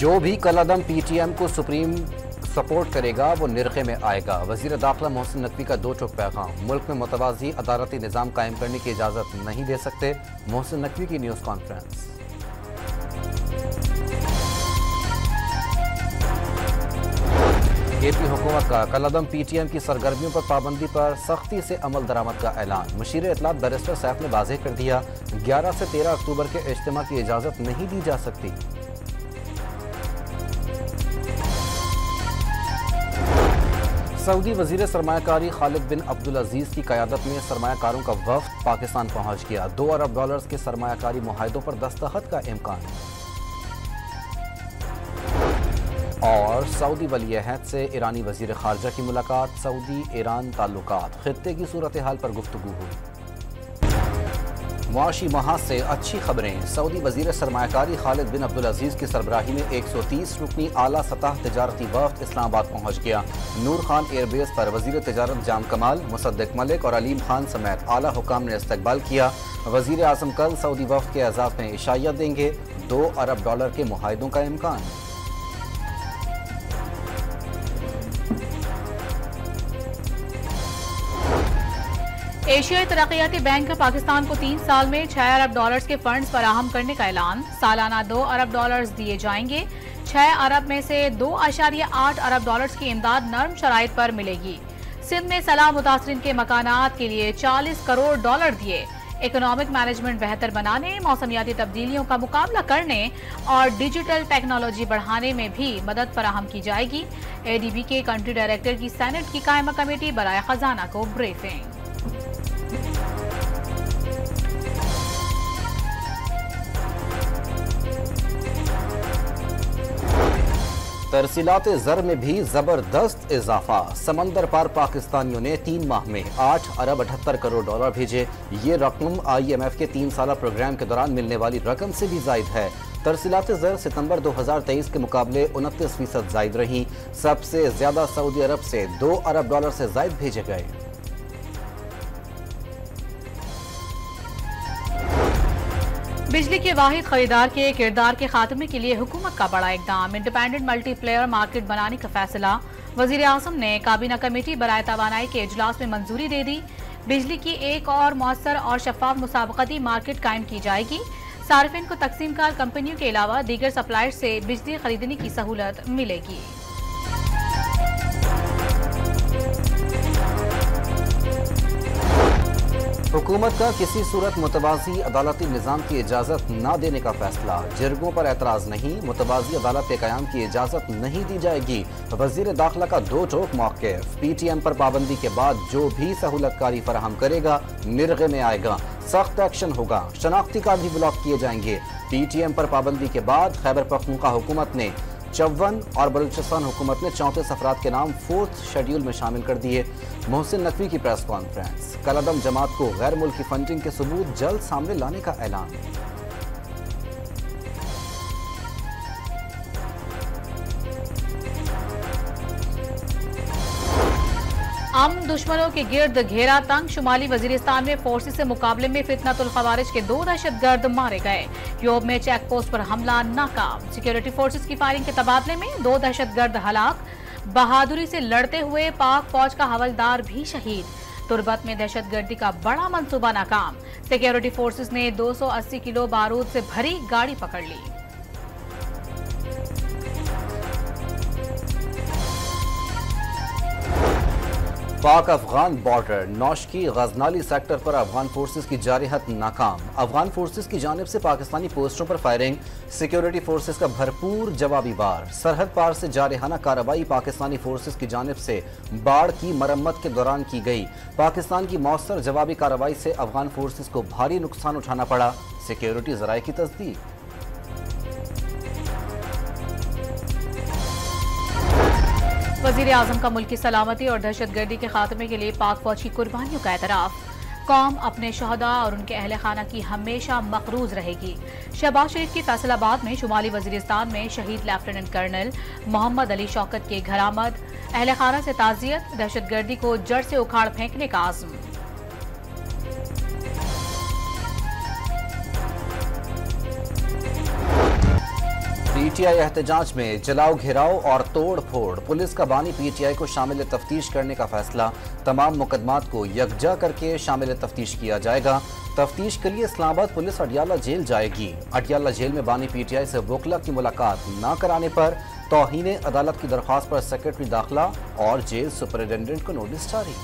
जो भी कलअदम PTM को सुप्रीम सपोर्ट करेगा वो निर्खे में आएगा। वजीर दाखिला मोहसिन नकवी का दो टोक पैगाम। मुल्क में मुतवाज़ी अदालती निज़ाम कायम करने की इजाज़त नहीं दे सकते। मोहसिन नकवी की न्यूज़ कॉन्फ्रेंस। KP हुकूमत का कलअदम PTM की सरगर्मियों पर पाबंदी पर सख्ती से अमल दरामद का ऐलान। मुशीर इत्तलात बैरिस्टर सैफ ने वाज़ेह कर दिया, 11 से 13 अक्टूबर के इज्तिमा की इजाज़त नहीं दी जा सकती। सऊदी वजीर सरमायाकारी खालिद बिन अब्दुल अजीज की क़यादत में सरमायाकारों का वफ्द पाकिस्तान पहुंच गया। $2 अरब के सरमायाकारी मुआहिदों पर दस्तखत का इम्कान। और सऊदी वली अहद से ईरानी वजीर खारजा की मुलाकात। सऊदी ईरान ताल्लुकात खित्ते की सूरत हाल पर गुफ्तगू हुई। मुआशी महाज से अच्छी खबरें। सऊदी वजीर सरमायाकारी खालिद बिन अब्दुल अजीज की सरबराही में 130 रुकनी आला सतह तजारती वफ्द इस्लामाबाद पहुंच गया। नूर खान एयरबेस पर वजीर तजारत जाम कमाल, मुसद्दिक मलिक और अलीम खान समेत आला हुकाम ने इस्तकबाल किया। वजीर आजम कल सऊदी वफ्द के एजाज़ में इशाइयत देंगे। $2 अरब के मुआहिदों का इम्कान। एशियाई तरक्याती बैंक का पाकिस्तान को 3 साल में $6 अरब के फंड्स फराहम करने का ऐलान। सालाना $2 अरब दिए जाएंगे। 6 अरब में से $2.8 अरब की इमदाद नर्म शराइत पर मिलेगी। सिंध में सलाह मुतासरीन के मकानात के लिए $40 करोड़ दिए। इकोनॉमिक मैनेजमेंट बेहतर बनाने, मौसमियाती तब्दीलियों का मुकाबला करने और डिजिटल टेक्नोलॉजी बढ़ाने में भी मदद फराहम की जाएगी। ADB के कंट्री डायरेक्टर की सेनेट की कायमा कमेटी बराए खजाना को ब्रीफिंग। तरसीलात ज़र में भी जबरदस्त इजाफा। समंदर पार पाकिस्तानियों ने 3 माह में $8 अरब 78 करोड़ भेजे। ये रकम IMF के 3 साला प्रोग्राम के दौरान मिलने वाली रकम से भी जायद है। तरसीलात ज़र सितंबर 2023 के मुकाबले 29% जायद रही। सबसे ज्यादा सऊदी अरब से $2 अरब से जायद भेजे गए। बिजली के वाहिद खरीदार के किरदार के खात्मे के लिए हुकूमत का बड़ा इकदाम। इंडिपेंडेंट मल्टीप्लेयर मार्केट बनाने का फैसला। वजीर आजम ने काबीना कमेटी बराए तवानाई के इजलास में मंजूरी दे दी। बिजली की एक और मौसर और शफाफ मुसाबकती मार्केट कायम की जाएगी। सार्फिन को तकसीमकार कंपनियों के अलावा दीगर सप्लायर से बिजली खरीदने की सहूलत मिलेगी। हुकूमत का किसी सूरत मुतवाज़ी अदालती निज़ाम की इजाज़त न देने का फैसला। जिरगों पर एतराज़ नहीं, मुतवाज़ी अदालत के क़याम की इजाज़त नहीं दी जाएगी। वज़ीर दाखिला का दो टोक मौक़िफ़। PTM पर पाबंदी के बाद जो भी सहूलतकारी फराहम करेगा निर्गे में आएगा। सख्त एक्शन होगा। शनाख्ती कार्ड भी ब्लॉक किए जाएंगे। PTM पर पाबंदी के बाद खैबर पख्तूनख्वा हुकूमत ने 54 और बलूचिस्तान हुकूमत ने 34 अफराद के नाम 4th शेड्यूल में शामिल कर दिए। मोहसिन नकवी की प्रेस कॉन्फ्रेंस। कलअदम जमात को गैर मुल्की फंडिंग के सबूत जल्द सामने लाने का ऐलान। अमन दुश्मनों के गिर्द घेरा तंग। शुमाली वजीरिस्तान में फोर्सेस से मुकाबले में फितनतुल खवारिज के 2 दहशतगर्द मारे गए। योब में चेक पोस्ट पर हमला नाकाम। सिक्योरिटी फोर्सेस की फायरिंग के तबादले में 2 दहशतगर्द हलाक। बहादुरी से लड़ते हुए पाक फौज का हवलदार भी शहीद। तुर्बत में दहशतगर्दी का बड़ा मंसूबा नाकाम। सिक्योरिटी फोर्सेस ने 280 किलो बारूद से भरी गाड़ी पकड़ ली। पाक अफगान बॉर्डर नौशकी गजनाली सेक्टर पर अफगान फोर्सेस की जारिहत नाकाम। अफगान फोर्सेस की जानिब से पाकिस्तानी पोस्टों पर फायरिंग। सिक्योरिटी फोर्सेस का भरपूर जवाबी वार। सरहद पार से जारहाना कार्रवाई पाकिस्तानी फोर्सेस की जानिब से बाढ़ की मरम्मत के दौरान की गई। पाकिस्तान की मौसर जवाबी कार्रवाई से अफगान फोर्सेस को भारी नुकसान उठाना पड़ा। सिक्योरिटी जराये की तस्दीक। वजीर आजम का मुल्क की सलामती और दहशतगर्दी के खात्मे के लिए पाक फौज की कुर्बानियों का एतराफ। कौम अपने शहदा और उनके अहल खाना की हमेशा मकरूज रहेगी। शहबाज शरीफ की फैसलाबाद में शुमाली वजीरिस्तान में शहीद लेफ्टिनेंट कर्नल मोहम्मद अली शौकत के घरामद। अहल खाना से ताज़ियत। दहशतगर्दी को जड़ से उखाड़ फेंकने का आज़म। पीटीआई एहतजाज में जलाओ घेराव और तोड़ फोड़, पुलिस का बानी पीटीआई को शामिल तफ्तीश करने का फैसला। तमाम मुकदमात को यकजा करके शामिल तफ्तीश किया जाएगा। तफ्तीश के लिए इस्लामाबाद पुलिस अडियाला जेल जाएगी। अडियाला जेल में बानी पीटीआई से वकला की मुलाकात न कराने पर तौहीन अदालत की दरख्वास्त पर सेक्रेटरी दाखिला और जेल सुपरिटेंडेंट को नोटिस जारी।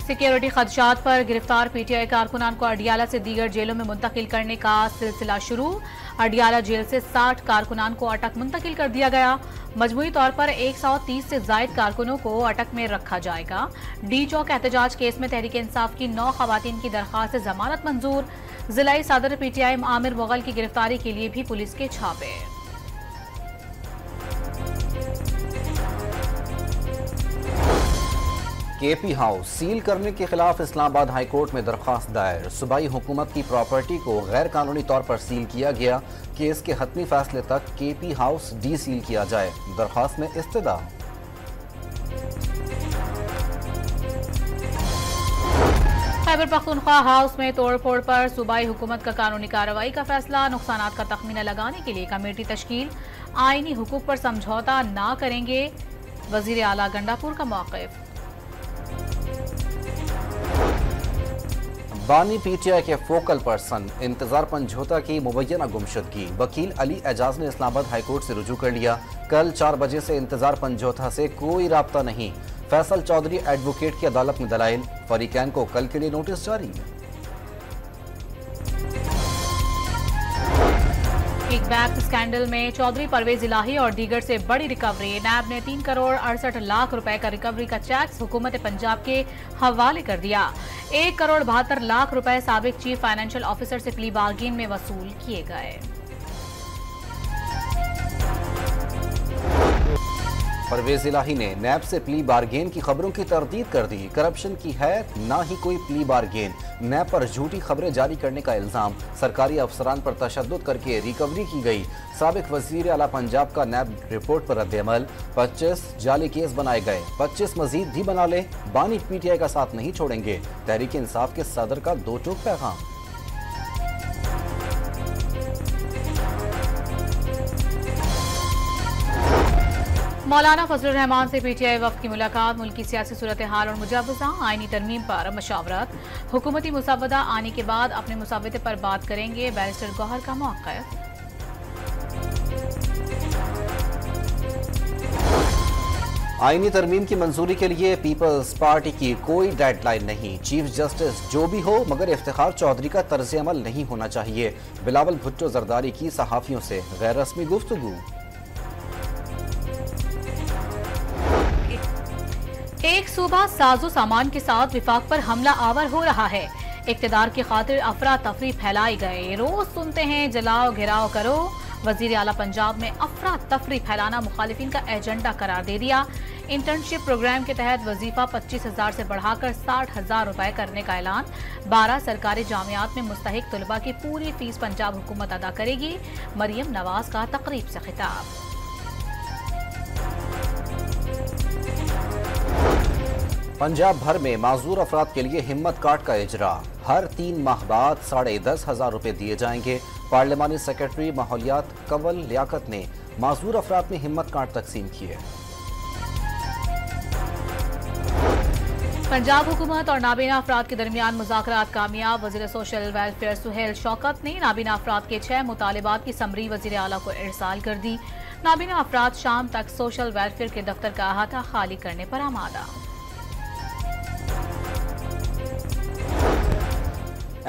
सिक्योरिटी खदशात पर गिरफ्तार पीटीआई कारकुनान को अडियाला से दीगर जेलों में मुंतकिल करने का सिलसिला शुरू। अडियाला जेल से 60 कारकुनान को अटक मुंतकिल कर दिया गया। मजमूई तौर पर 130 से जायद कारकुनों को अटक में रखा जाएगा। डी चौक एहतजाज केस में तहरीक इंसाफ की 9 खवातीन की दरखास्त से जमानत मंजूर। जिलाई सदर पीटीआई आमिर मुगल की गिरफ्तारी के लिए भी पुलिस के छापे। केपी हाउस सील करने के खिलाफ इस्लामाबाद हाई कोर्ट में दरख्वास्त दायर। सूबाई हुकूमत की प्रॉपर्टी को गैर कानूनी तौर पर सील किया गया। केस के हतमी फैसले तक केपी हाउस डी सील किया जाए। दरख्वास्त में इस्तदा। खैबर पख्तूनख्वा हाउस में तोड़फोड़ पर सूबाई हुकूमत का कानूनी कार्रवाई का फैसला। नुकसानात का तखमीना लगाने के लिए कमेटी तश्कील। आईनी हुकूक पर समझौता ना करेंगे, वजीर आला गंडापुर का मौक़िफ़। बानी पीटीआई के फोकल पर्सन इंतजार पंजोता की मुबैना गुमशुदगी। वकील अली एजाज ने इस्लामाबाद हाई कोर्ट से रुजू कर लिया। कल 4 बजे से इंतजार पंजोता से कोई राब्ता नहीं। फैसल चौधरी एडवोकेट की अदालत में दलाइल। फरीकैन को कल के लिए नोटिस जारी। किकबैक स्कैंडल में चौधरी परवेज इलाही और दीगर से बड़ी रिकवरी। नैब ने 3 करोड़ 68 लाख रुपए का रिकवरी का चेक हुकूमत पंजाब के हवाले कर दिया। 1 करोड़ 72 लाख रुपए साबिक चीफ फाइनेंशियल ऑफिसर से प्ली बार्गेन में वसूल किए गए। परवेज इलाही ने नैब से प्ली बार्गेन की खबरों की तरदीद कर दी। करप्शन की है ना ही कोई प्ली बार्गेन। नैब पर झूठी खबरें जारी करने का इल्जाम। सरकारी अफसरान पर तशद्दुद करके रिकवरी की गई। साबिक वजीर आला पंजाब का नैब रिपोर्ट पर रद्द-ए-अमल। 25 जाली केस बनाए गए, 25 मजीद भी बना ले। बानी पीटीआई का साथ नहीं छोड़ेंगे। तहरीक इंसाफ के सदर का 2 टूक पैगाम। मौलाना फजलुर रहमान से पीटीआई वफ्द की मुलाकात। मुल्क की सियासी सूरत हाल और मुजावजा आईनी तरमीम पर मशावरत। हुकूमती मुसावदा आने के बाद अपने मुसावदे पर बात करेंगे, बैरिस्टर गौहर का मौक़िफ़। आईनी तरमीम की मंजूरी के लिए पीपल्स पार्टी की कोई डेडलाइन नहीं। चीफ जस्टिस जो भी हो मगर इफ्तिखार चौधरी का तर्ज अमल नहीं होना चाहिए। बिलावल भुट्टो जरदारी की सहाफियों से गैर रस्मी गुफ्तगू। एक सूबा साजो सामान के साथ विफाक पर हमला आवर हो रहा है। इक्तदार की खातिर अफरा तफरी फैलाई गए। रोज सुनते हैं जलाओ घेराव करो। वजीर आला पंजाब में अफरा तफरी फैलाना मुखालिफिन का एजेंडा करार दे दिया। इंटर्नशिप प्रोग्राम के तहत वजीफा 25,000 से बढ़ाकर 60,000 रुपए करने का ऐलान। 12 सरकारी जामियात में मुस्तहिक तलबा की पूरी फीस पंजाब हुकूमत अदा करेगी। मरियम नवाज का तकरीब से खिताब। पंजाब भर में माजूर अफराद के लिए हिम्मत कार्ड का इजरा। हर 3 माह बाद 10,500 रुपए दिए जाएंगे। पार्लिमानी सेक्रेटरी माहौलियात कंवल लियाकत ने माजूर अफराद में हिम्मत कार्ड तकसीम किए। पंजाब हुकूमत और नाबीना अफराद के दरमियान मुज़ाकरात कामयाब। वज़ीर सोशल वेलफेयर सुहेल शौकत ने नाबीना अफराद के 6 मुतालिबात की समरी वज़ीर आला को इरसाल कर दी। नाबीना अफराद शाम तक सोशल वेलफेयर के दफ्तर का अहाता खाली करने पर आमादा।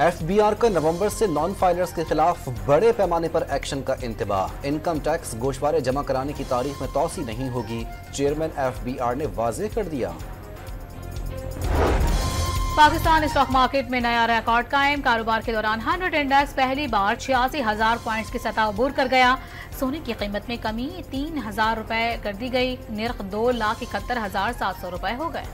एफबीआर का नवंबर से नॉन फाइलर्स के खिलाफ बड़े पैमाने पर एक्शन का इंतबाह। इनकम टैक्स गोशवारे जमा कराने की तारीख में तौसी नहीं होगी, चेयरमैन एफबीआर ने वाज़ेह कर दिया। पाकिस्तान स्टॉक मार्केट में नया रिकॉर्ड कायम। कारोबार के दौरान 100 इंडेक्स पहली बार 86,000 पॉइंट्स की सतह अबूर कर गया। सोने की कीमत में कमी 3,000 रुपए कर दी गई। निर्ख 2,71,700 रुपए हो गए।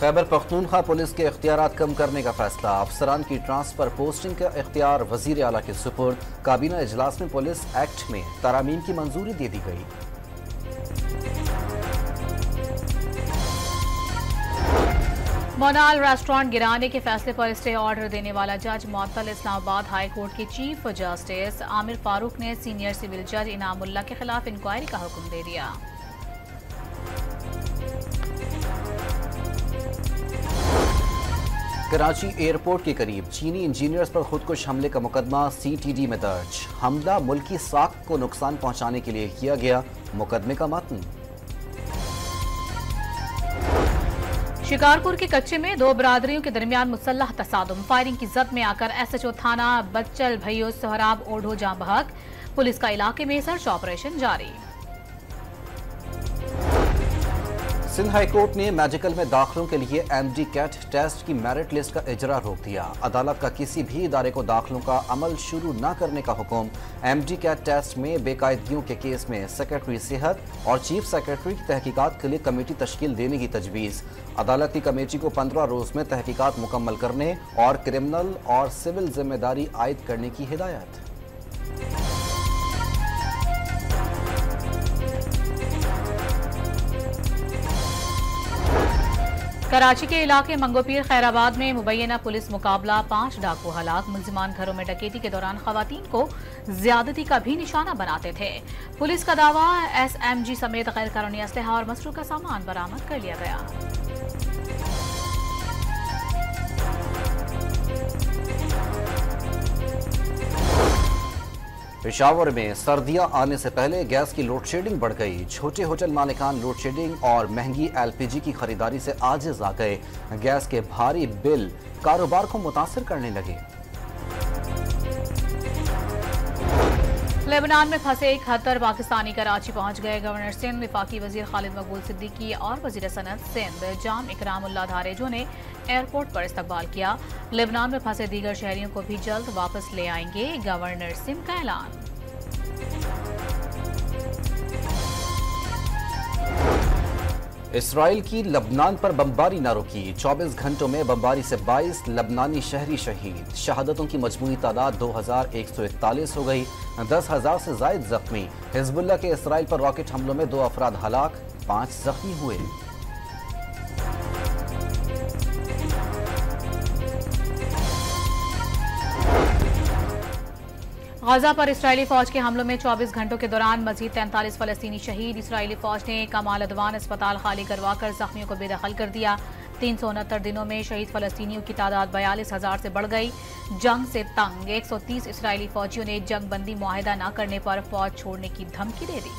खैबर पख्तूनख्वा पुलिस के इख्तियारात कम करने का फैसला। अफसरान की ट्रांसफर पोस्टिंग का इख्तियार वजीर आला के सुपुर्द। काबीना इजलास में पुलिस एक्ट में तरामीम की मंजूरी दे दी गई। मोनाल रेस्टोरेंट गिराने के फैसले पर स्टे ऑर्डर देने वाला जज मुअत्तल। इस्लामाबाद हाई कोर्ट के चीफ जस्टिस आमिर फारूक ने सीनियर सिविल जज इनामुल्लाह के खिलाफ इंक्वायरी का हुक्म दे दिया। कराची एयरपोर्ट के करीब चीनी इंजीनियर्स पर खुदकुश हमले का मुकदमा सीटीडी में दर्ज। हमला मुल्की साख को नुकसान पहुंचाने के लिए किया गया। मुकदमे का मतन। शिकारपुर के कच्चे में दो बरादरियों के दरमियान मुसल्लह तसादुम। फायरिंग की जद में आकर एसएचओ थाना बच्चल भैयो सोहराब ओढ़ो जां बहक। पुलिस का इलाके में सर्च ऑपरेशन जारी। सिंध हाई कोर्ट ने मेडिकल में दाखिलों के लिए एमडी कैट टेस्ट की मेरिट लिस्ट का इजरा रोक दिया। अदालत का किसी भी इदारे को दाखिलों का अमल शुरू न करने का हुक्म। एमडी कैट टेस्ट में बेकायदगियों के केस में सेक्रेटरी सेहत और चीफ सेक्रेटरी की तहकीकात के लिए कमेटी तश्कील देने की तजवीज़। अदालत की कमेटी को 15 रोज में तहकीकात मुकम्मल करने और क्रिमिनल और सिविल जिम्मेदारी आयद करने की हिदायत। कराची के इलाके मंगोपीर खैराबाद में मुबैना पुलिस मुकाबला। 5 डाकू हलाक। मुलजिमान घरों में डकैती के दौरान खवातीन को ज्यादती का भी निशाना बनाते थे। पुलिस का दावा एसएमजी समेत गैर कानूनी असलहा और मसरूका सामान बरामद कर लिया गया। पेशावर में सर्दियां आने से पहले गैस की लोड शेडिंग बढ़ गई। छोटे होटल मालिकान लोड शेडिंग और महंगी एलपीजी की खरीदारी से आजिज आ गए। गैस के भारी बिल कारोबार को मुतासिर करने लगे। लेबनान में फंसे 71 पाकिस्तानी कराची पहुंच गए। गवर्नर सिंध, वफाकी वजीर खालिद मकबूल सिद्दीकी और वजीर सनत सिंध जाम इकरामुल्लाह धारेजो ने एयरपोर्ट पर इस्तकबाल किया। लेबनान में फंसे दीगर शहरियों को भी जल्द वापस ले आएंगे। गवर्नर सिंध का ऐलान। इसराइल की लबनान पर बमबारी न रुकी। 24 घंटों में बमबारी से 22 लबनानी शहरी शहीद। शहादतों की मजमूई तादाद 2141 हो गई। 10,000 से जायद जख्मी। हिजबुल्लाह के इसराइल पर रॉकेट हमलों में 2 अफराद हलाक, 5 जख्मी हुए। गाजा पर इसराइली फौज के हमलों में 24 घंटों के दौरान मजीद 43 फलस्तीनी शहीद। इसराइली फौज ने कमाल अदवान अस्पताल खाली करवाकर जख्मियों को बेदखल कर दिया। 369 दिनों में शहीद फलस्तीनियों की तादाद 42,000 से बढ़ गई। जंग से तंग 130 इसराइली फौजियों ने जंग बंदी मुआहिदा न करने पर फौज छोड़ने की धमकी दे दी।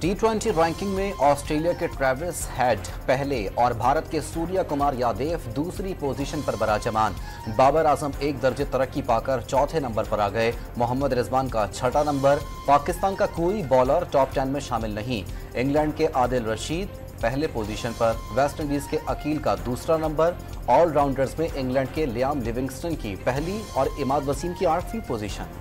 T20 रैंकिंग में ऑस्ट्रेलिया के ट्रेविस हेड पहले और भारत के सूर्या कुमार यादव दूसरी पोजीशन पर बराजमान। बाबर आजम 1 दर्जे तरक्की पाकर चौथे नंबर पर आ गए। मोहम्मद रिजवान का 6ठा नंबर। पाकिस्तान का कोई बॉलर टॉप 10 में शामिल नहीं। इंग्लैंड के आदिल रशीद पहले पोजीशन पर। वेस्ट इंडीज के अकील का दूसरा नंबर। ऑलराउंडर्स में इंग्लैंड के लियाम लिविंगस्टन की पहली और इमाद वसीम की 8वीं पोजीशन।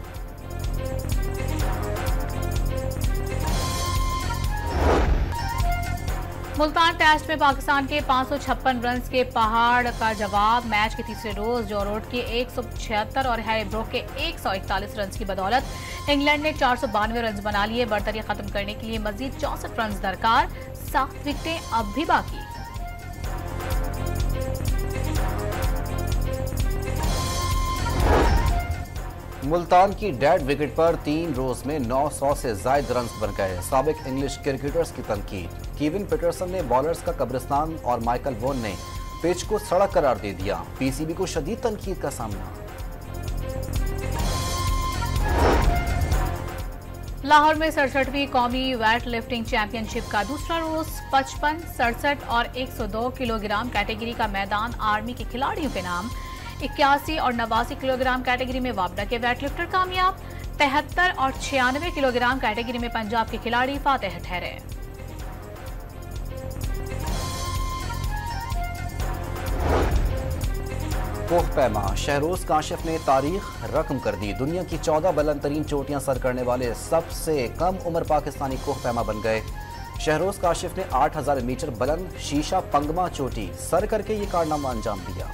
मुल्तान टेस्ट में पाकिस्तान के 556 रन के पहाड़ का जवाब। मैच के तीसरे रोज जॉ रूट के 176 और हैरी ब्रूक के 141 रन की बदौलत इंग्लैंड ने 492 रन बना लिए। बढ़तरी खत्म करने के लिए मजीद 64 रन दरकार। 7 विकेटें अब भी बाकी। मुल्तान की डेड विकेट पर 3 रोज में 900 से जायद रन बन गए। साबिक इंग्लिश क्रिकेटर्स की तनकीद। कीविन पीटरसन ने बॉलर्स का कब्रिस्तान और माइकल वोन ने पिच को सड़क करार दे दिया। पीसीबी को शदीद तनकीद का सामना। लाहौर में 67वीं कौमी वेट लिफ्टिंग चैंपियनशिप का दूसरा रोज 55, 67 और 102 किलोग्राम कैटेगरी का मैदान आर्मी के खिलाड़ियों के नाम। 81 और 89 किलोग्राम कैटेगरी में वापडा के वेट लिफ्टर कामयाब। 73 और 96 किलोग्राम कैटेगरी में पंजाब के खिलाड़ी फातेह ठहरे। कोहपैमा शहरोज काशिफ ने तारीख रकम कर दी। दुनिया की 14 बुलंद तरीन चोटियां सर करने वाले सबसे कम उम्र पाकिस्तानी कोहपैमा बन गए। शहरोज काशिफ ने 8000 मीटर बुलंद शीशा पंगमा चोटी सर करके ये कारनामा अंजाम दिया।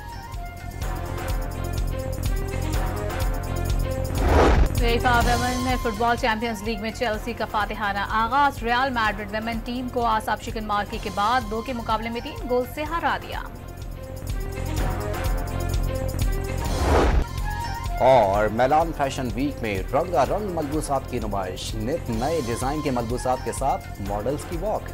UEFA women football champions league में चेल्सी का फातिहाना आगाज। रियल मैड्रिड वुमेन टीम को आसाब शिकन मार्की के बाद 2 के मुकाबले में 3 गोल से हरा दिया। और मैलान फैशन वीक में रंगारंग मलबूसात की नुमाइश, नित नए डिजाइन के मलबूसात के साथ मॉडल्स की वॉक।